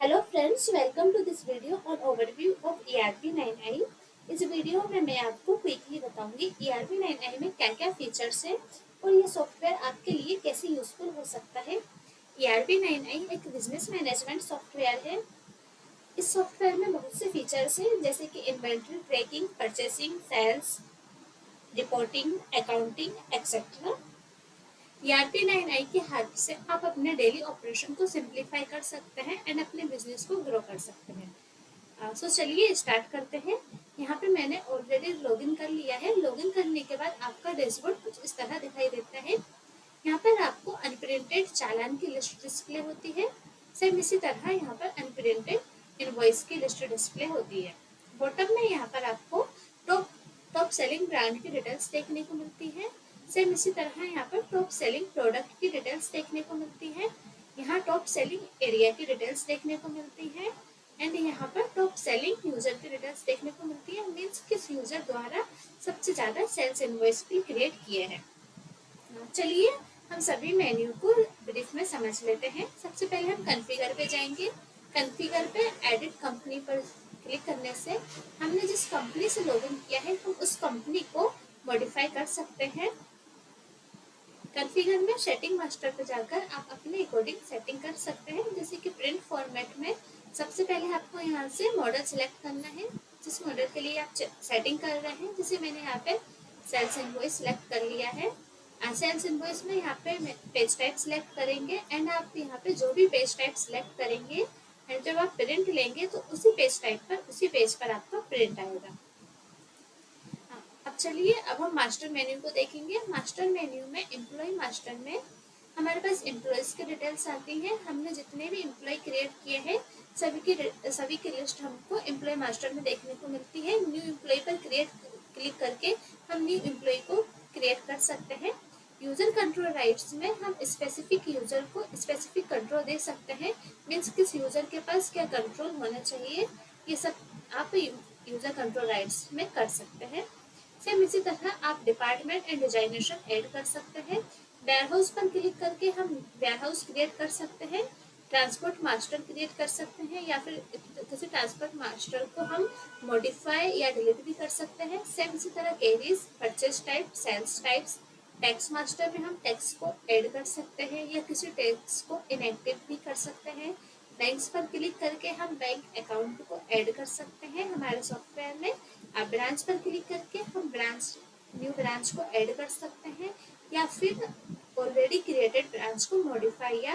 Hello friends, welcome to this video on overview of ERP9i। इस video में मैं आपको क्विकली बताऊंगी ERP9i में क्या क्या फीचर्स है और ये सॉफ्टवेयर आपके लिए कैसे यूजफुल हो सकता है। ERP9i एक बिजनेस मैनेजमेंट सॉफ्टवेयर है। इस सॉफ्टवेयर में बहुत से फीचर्स हैं जैसे कि inventory tracking, purchasing, sales, reporting, accounting etcetera. ERP9i की हेल्प से आप अपने डेली ऑपरेशन को सिंप्लीफाई कर सकते हैं एंड अपने बिजनेस को ग्रो कर सकते हैं। सो चलिए स्टार्ट करते हैं। यहाँ पे मैंने ऑलरेडी लॉगिन कर लिया है। लॉगिन करने के बाद आपका डैशबोर्ड कुछ इस तरह दिखाई देता है। यहाँ पर आपको अनप्रिंटेड चालान की लिस्ट डिस्प्ले होती है। सेम इसी तरह यहाँ पर अनप्रिंटेड इनवॉइस की लिस्ट डिस्प्ले होती है। बॉटम में यहाँ पर आपको टॉप टॉप सेलिंग ब्रांड की डिटेल्स देखने को मिलती है। सेम इसी तरह यहाँ पर टॉप सेलिंग प्रोडक्ट की डिटेल्स देखने को मिलती है। यहाँ टॉप सेलिंग एरिया की डिटेल्स देखने को मिलती है एंड यहाँ पर टॉप सेलिंग यूजर की डिटेल्स देखने को मिलती है। मीन्स किस यूजर द्वारा सबसे ज्यादा सेल्स इनवॉइस भी क्रिएट किए हैं। चलिए हम सभी मेन्यू को ब्रीफ में समझ लेते हैं। सबसे पहले हम कॉन्फ़िगर पे जाएंगे। कॉन्फ़िगर पे एडिट कंपनी पर क्लिक करने से हमने जिस कंपनी से लॉगिन किया है हम उस कंपनी को मॉडिफाई कर सकते हैं। कॉन्फ़िगर में सेटिंग मास्टर पर जाकर आप अपने अकॉर्डिंग सेटिंग कर सकते हैं। जैसे कि प्रिंट फॉर्मेट में सबसे पहले आपको यहाँ से मॉडल सिलेक्ट करना है, जिस मॉडल के लिए आप सेटिंग कर रहे हैं। जैसे मैंने यहाँ पे सेल्स इनवॉइस सिलेक्ट कर लिया है। सेल्स इनवॉइस में यहाँ पे पेज टाइप सिलेक्ट करेंगे एंड आप यहाँ पे जो भी पेज टाइप सिलेक्ट करेंगे एंड जब आप प्रिंट लेंगे तो उसी पेज टाइप पर उसी पेज पर आपका प्रिंट आएगा। अब चलिए अब हम मास्टर मेन्यू को देखेंगे। मास्टर मेन्यू में एम्प्लॉय मास्टर में हमारे पास एम्प्लॉयज की डिटेल्स आती हैं। हमने जितने भी एम्प्लॉय क्रिएट किए हैं सभी की लिस्ट हमको एम्प्लॉय मास्टर में देखने को मिलती है। न्यू एम्प्लॉय पर क्लिक करके हम न्यू एम्प्लॉय को क्रिएट कर सकते हैं। यूजर कंट्रोल राइट्स में हम स्पेसिफिक यूजर को स्पेसिफिक कंट्रोल दे सकते हैं। मीन्स किस यूजर के पास क्या कंट्रोल होना चाहिए, ये सब आप यूजर कंट्रोल राइट्स में कर सकते हैं। सेम इसी तरह आप डिपार्टमेंट एंड डिजाइनेशन ऐड कर सकते हैं। वेयरहाउस पर क्लिक करके हम वेयरहाउस क्रिएट कर सकते हैं। ट्रांसपोर्ट मास्टर क्रिएट कर सकते हैं या फिर किसी ट्रांसपोर्ट मास्टर को हम मॉडिफाई या डिलीट भी कर सकते हैं। सेम इसी तरह केरीज, purchase type, sales types, tax master में हम टैक्स को ऐड कर सकते हैं या किसी टैक्स को इनएक्टिव भी कर सकते हैं। बैंक्स पर क्लिक करके हम बैंक अकाउंट को ऐड कर सकते हैं हमारे सॉफ्टवेयर में। अब ब्रांच पर क्लिक करके हम न्यू ब्रांच को ऐड कर सकते हैं या फिर ऑलरेडी क्रिएटेड ब्रांच को मॉडिफाई या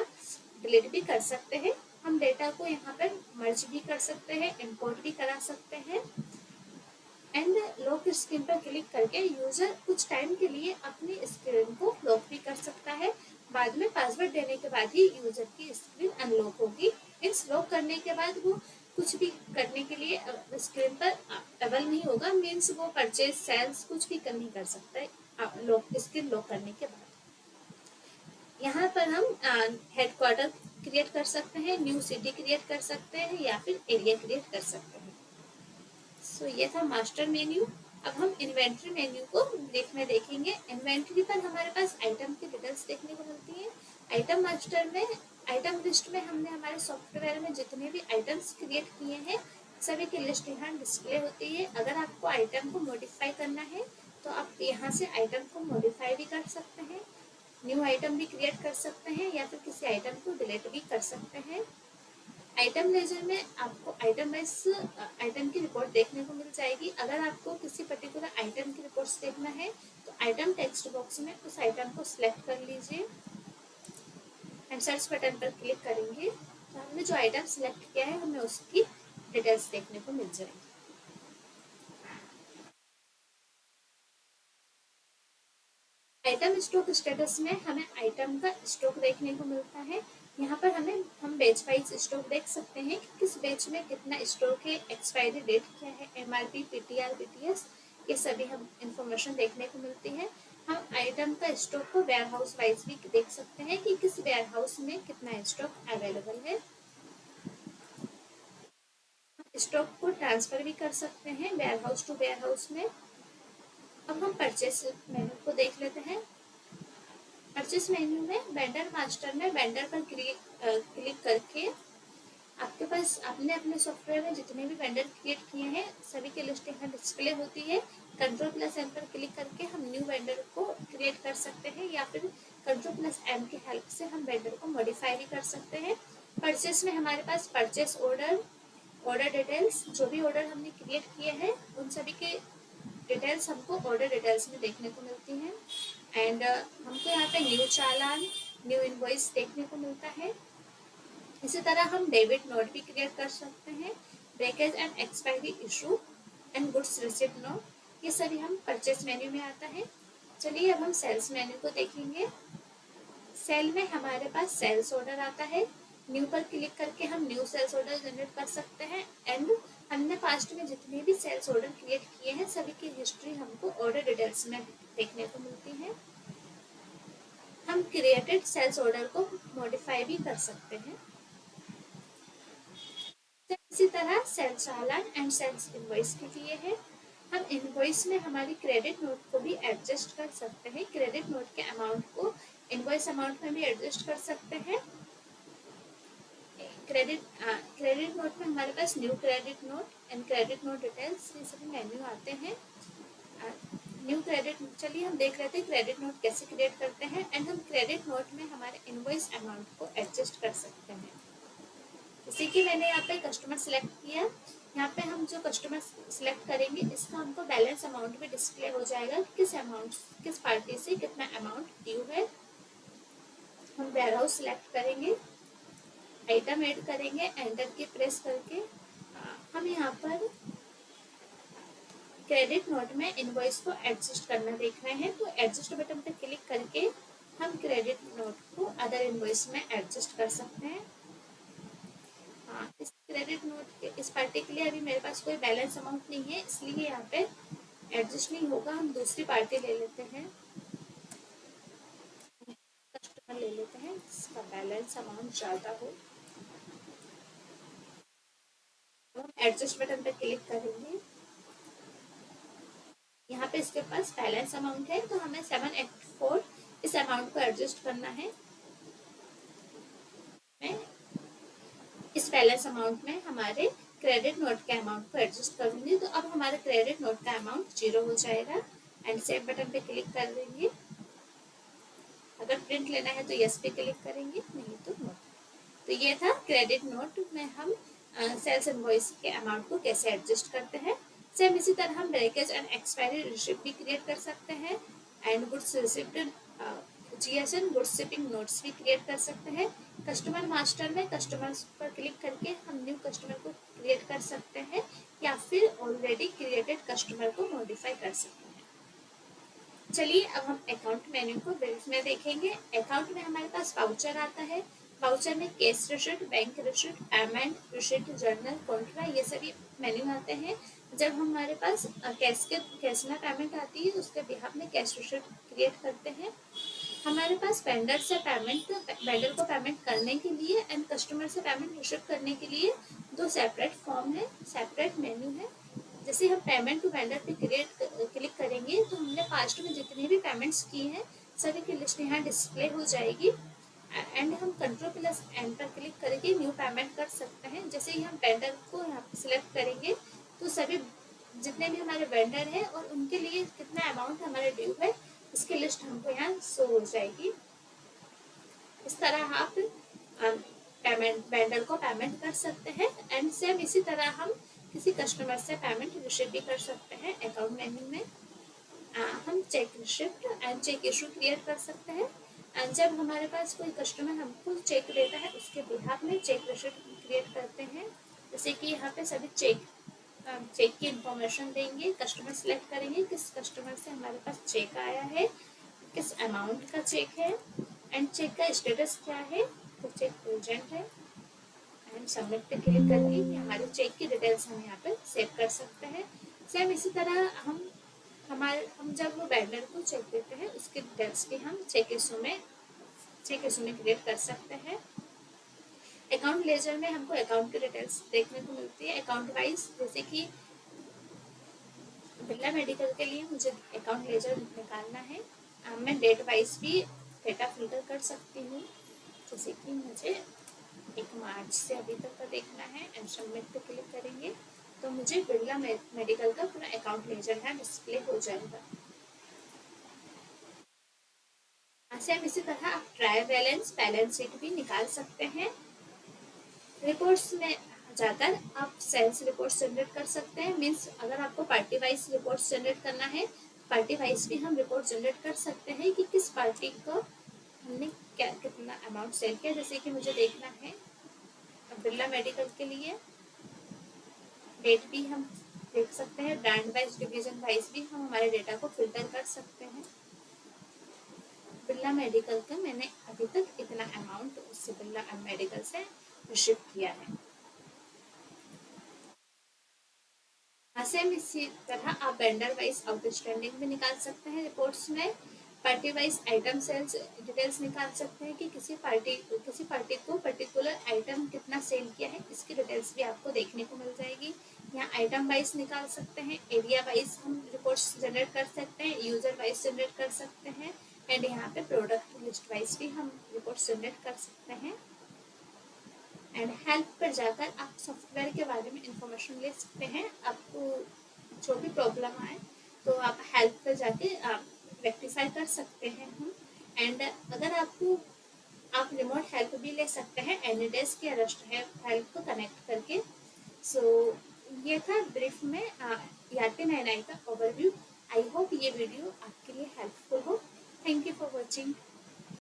डिलीट भी कर सकते हैं। हम डेटा को यहाँ पर मर्ज भी कर सकते हैं, इंपोर्ट भी करा सकते हैं एंड लॉक स्क्रीन पर क्लिक करके यूजर कुछ टाइम के लिए अपनी स्क्रीन को लॉक भी कर सकता है। बाद में पासवर्ड देने के बाद ही यूजर की स्क्रीन अनलॉक होगी। इस लॉक करने के बाद वो कुछ भी करने के लिए स्क्रीन पर अवेल नहीं होगा। मीन्स वो परचेज, सेल्स कुछ भी नहीं कर सकता है लॉक स्क्रीन लॉक करने के बाद। यहाँ पर हम हेडक्वार्टर क्रिएट कर सकते हैं, न्यू सिटी क्रिएट कर सकते हैं या फिर एरिया क्रिएट कर सकते हैं। सो ये था मास्टर मेन्यू। अब हम इन्वेंट्री मेन्यू को ब्रीफ में देखेंगे। इन्वेंट्री पर हमारे पास आइटम की डिटेल्स देखने को मिलती है। आइटम मास्टर में आइटम लिस्ट में हमने हमारे सॉफ्टवेयर में जितने भी आइटम्स क्रिएट किए हैं सभी की लिस्ट यहाँ डिस्प्ले होती है। अगर आपको आइटम को मॉडिफाई करना है तो आप यहाँ से आइटम को मॉडिफाई भी कर सकते हैं, न्यू आइटम भी क्रिएट कर सकते हैं या फिर किसी आइटम को डिलीट भी कर सकते हैं। आइटम लेजर में आपको आइटम वाइज आइटम की रिपोर्ट देखने को मिल जाएगी। अगर आपको किसी पर्टिकुलर आइटम की रिपोर्ट्स देखना है तो आइटम टेक्स्ट बॉक्स में उस आइटम को सिलेक्ट कर लीजिए एंड सर्च बटन पर क्लिक करेंगे तो हमने जो आइटम सिलेक्ट किया है हमें उसकी डिटेल्स देखने को मिल जाएगी। आइटम स्टॉक स्टेटस में हमें आइटम का स्टॉक देखने को मिलता है। यहाँ पर हम बेच वाइज स्टॉक देख सकते हैं कि किस बेच में कितना स्टॉक है, एक्सपायरी डेट क्या है, MRP, PTR, BTS, ये सभी हम इंफॉर्मेशन देखने को मिलती है। हम आइटम का स्टॉक को वेयर हाउस वाइज भी देख सकते हैं कि किस वेयर हाउस में कितना स्टॉक अवेलेबल है। स्टॉक को ट्रांसफर भी कर सकते हैं warehouse to warehouse में। अब हम परचेस मेन्यू को देख लेते हैं। परचेस मेन्यू में वेंडर मास्टर में वेंडर पर क्लिक करके आपके पास आपने अपने सॉफ्टवेयर में जितने भी वेंडर क्रिएट किए हैं सभी की लिस्ट यहाँ डिस्प्ले होती है। Ctrl+M पर क्लिक करके हम न्यू वेंडर को क्रिएट कर सकते हैं या फिर Ctrl+M की हेल्प से हम वेंडर को मॉडिफाई भी कर सकते हैं। परचेस में हमारे पास परचेस ऑर्डर, ऑर्डर डिटेल्स, जो भी ऑर्डर हमने क्रिएट किए हैं उन सभी के डिटेल्स हमको ऑर्डर डिटेल्स में देखने को मिलती हैं। एंड हमको यहाँ पे न्यू चालान, न्यू इनवॉइस देखने को मिलता है। इसी तरह हम डेबिट नोट भी क्रिएट कर सकते हैं, breakage and expiry issue and goods receipt note, ये सभी हम परचेस मेन्यू में आता है। चलिए अब हम सेल्स मेन्यू को देखेंगे। सेल में हमारे पास सेल्स ऑर्डर आता है। न्यू पर क्लिक करके हम न्यू सेल्स ऑर्डर जनरेट कर सकते हैं। एंड हमने पास्ट में जितने भी सेल्स ऑर्डर क्रिएट किए हैं सभी की हिस्ट्री हमको ऑर्डर डिटेल्स में देखने को मिलती है। हम क्रिएटेड सेल्स ऑर्डर को मॉडिफाई भी कर सकते हैं। इसी तरह sales challan and sales invoice के लिए है। हम इनवॉइस में हमारी क्रेडिट नोट को भी एडजस्ट कर सकते हैं। क्रेडिट नोट के अमाउंट को इनवॉइस अमाउंट में भी एडजस्ट कर सकते हैं। क्रेडिट नोट में हमारे पास new credit note and credit note details ये सभी मेन्यू आते हैं। न्यू क्रेडिट, चलिए हम देख लेते हैं क्रेडिट नोट कैसे क्रिएट करते हैं। एंड हम क्रेडिट नोट में हमारे इनवॉइस अमाउंट को एडजस्ट कर सकते हैं। जैसे कि मैंने यहाँ पे कस्टमर सिलेक्ट किया, यहाँ पे हम जो कस्टमर सिलेक्ट करेंगे इसका हमको बैलेंस अमाउंट भी डिस्प्ले हो जाएगा, किस अमाउंट, किस पार्टी से कितना अमाउंट ड्यू है। हम वेयर हाउस सिलेक्ट करेंगे, आइटम ऐड करेंगे, एंटर की प्रेस करके हम यहाँ पर क्रेडिट नोट में इनवॉइस को एडजस्ट करना देख रहे हैं, तो एडजस्ट बटन पर क्लिक करके हम क्रेडिट नोट को अदर इनवॉइस में एडजस्ट कर सकते हैं। इस क्रेडिट नोट के इस पार्टी के लिए अभी मेरे पास कोई बैलेंस अमाउंट नहीं है, इसलिए यहाँ पे एडजस्ट नहीं होगा। हम दूसरी पार्टी ले लेते हैं, कस्टमर ले लेते हैं जिसका बैलेंस अमाउंट ज़्यादा हो। तो हम एडजस्ट बटन पर क्लिक करेंगे। यहाँ पे इसके पास बैलेंस अमाउंट है, तो हमें 784 इस अमाउंट को एडजस्ट करना है। मैं इस बैलेंस अमाउंट में हमारे क्रेडिट नोट के अमाउंट को एडजस्ट करूंगी, तो अब हमारे क्रेडिट नोट का अमाउंट 0 हो जाएगा। एंड सेव बटन पे क्लिक कर देंगे। अगर प्रिंट लेना है तो यस पे क्लिक करेंगे, नहीं तो नो। तो ये था क्रेडिट नोट में हम सेल्स इनवॉइस के अमाउंट को कैसे एडजस्ट करते हैं। सेम इसी तरह हम ब्रेकेज एंड एक्सपायरी रिसिप्ट भी क्रिएट कर सकते हैं। And goods receipt GSN goods shipping notes भी क्रिएट कर सकते हैं। कस्टमर मास्टर में कस्टमर्स पर क्लिक करके हम न्यू कस्टमर को क्रिएट कर सकते हैं या फिर ऑलरेडी क्रिएटेड कस्टमर को मॉडिफाई कर सकते हैं। चलिए अब हम अकाउंट मेन्यू को बिल्स में देखेंगे। अकाउंट में हमारे पास वाउचर आता है। वाउचर में cash receipt, bank receipt, payment receipt, journal, Contra, ये सभी मेन्यू आते हैं। जब हमारे पास कैश में पेमेंट आती है उसके बिहाफ में कैश रिसिप्ट क्रिएट करते हैं। हमारे पास वेंडर से पेमेंट, वेंडर को पेमेंट करने के लिए एंड कस्टमर से पेमेंट रिसीव करने के लिए दो सेपरेट फॉर्म है, सेपरेट मेन्यू है। जैसे हम पेमेंट टू वेंडर पे क्लिक करेंगे तो हमने पास्ट में जितने भी पेमेंट्स किए हैं सभी की लिस्ट यहाँ डिस्प्ले हो जाएगी। एंड हम Ctrl+N पर क्लिक करके न्यू पेमेंट कर सकते हैं। जैसे ही हम वेंडर को यहाँ पे सिलेक्ट करेंगे तो सभी जितने भी हमारे वेंडर हैं और उनके लिए कितना अमाउंट हमारे ड्यू है इसकी लिस्ट हमको यहाँ शो हो जाएगी। इस तरह आप पेमेंट वेंडर को पेमेंट कर सकते हैं। एंड सेम इसी तरह हम किसी कस्टमर से पेमेंट रिसीव भी कर सकते हैं। अकाउंट मेन्यू में हम check receipt and check issue create कर सकते हैं। एंड जब हमारे पास कोई कस्टमर हमको चेक देता है उसके बिहाफ में चेक रिसिप्ट क्रिएट करते हैं। जैसे कि यहाँ पे सभी चेक की इंफॉर्मेशन देंगे, कस्टमर सिलेक्ट करेंगे किस कस्टमर से हमारे पास चेक आया है, किस अमाउंट का चेक है एंड चेक का स्टेटस क्या है, तो चेक प्रेजेंट है। एंड सबमिट पे क्लिक करके हमारे चेक की डिटेल्स हम यहाँ पे सेव कर सकते हैं। सेम इसी तरह हम जब वो वेंडर को चेक देते हैं उसके डिटेल्स भी हम चेक इशू में क्रिएट कर सकते हैं। अकाउंट लेजर में हमको अकाउंट की डिटेल्स देखने को मिलती है अकाउंट वाइज। जैसे कि बिरला मेडिकल के लिए मुझे अकाउंट लेजर निकालना है, मैं डेट वाइज भी डेटा फिल्टर कर सकती हूँ। जैसे कि मुझे 1 मार्च से अभी तक का देखना है सबमिट पे क्लिक करेंगे तो मुझे बिरला मेडिकल का पूरा अकाउंट लेजर है डिस्प्ले हो जाएगा। ऐसे अब इसी तरह आप ट्रायल बैलेंस शीट भी निकाल सकते हैं। रिपोर्ट्स में जाकर आप सेल्स रिपोर्ट जनरेट कर सकते हैं। मीन्स अगर आपको पार्टी वाइज रिपोर्ट जनरेट करना है, पार्टी वाइज भी हम रिपोर्ट जनरेट कर सकते हैं कि किस पार्टी को हमने क्या कितना अमाउंट सेल किया। जैसे कि मुझे देखना है बिरला मेडिकल के लिए डेट भी हम देख सकते हैं, ब्रांड वाइज डिवीजन वाइज भी हम हमारे डेटा को फिल्टर कर सकते हैं। बिरला मेडिकल का मैंने अभी तक इतना अमाउंट उससे बिरला मेडिकल से रिसीव किया है। सेम इसी तरह आप वेंडर वाइज आउटस्टैंडिंग भी निकाल सकते हैं रिपोर्ट्स में। Party wise item sales details निकाल सकते हैं कि किसी पार्टी को पर्टिकुलर आइटम कितना सेल किया है, इसकी डिटेल्स भी आपको देखने को मिल जाएगी। यहाँ आइटम वाइज निकाल सकते हैं, एरिया वाइज हम रिपोर्ट्स जनरेट कर सकते हैं, यूजर वाइज जनरेट कर सकते हैं, एंड यहाँ पे प्रोडक्ट लिस्ट वाइज भी हम रिपोर्ट्स जनरेट कर सकते हैं। एंड हेल्प पर जाकर आप सॉफ्टवेयर के बारे में इंफॉर्मेशन ले सकते हैं। आपको जो भी प्रॉब्लम आए तो आप हेल्प पर जाके आप रेक्टिफाई कर सकते हैं हम। एंड अगर आपको आप रिमोट हेल्प भी ले सकते हैं एनीडेस्क या रस्ट हेल्प को कनेक्ट करके। सो ये था ब्रीफ में ERP 9i का ओवरव्यू। आई होप ये वीडियो आपके लिए हेल्पफुल हो। Thank you for watching.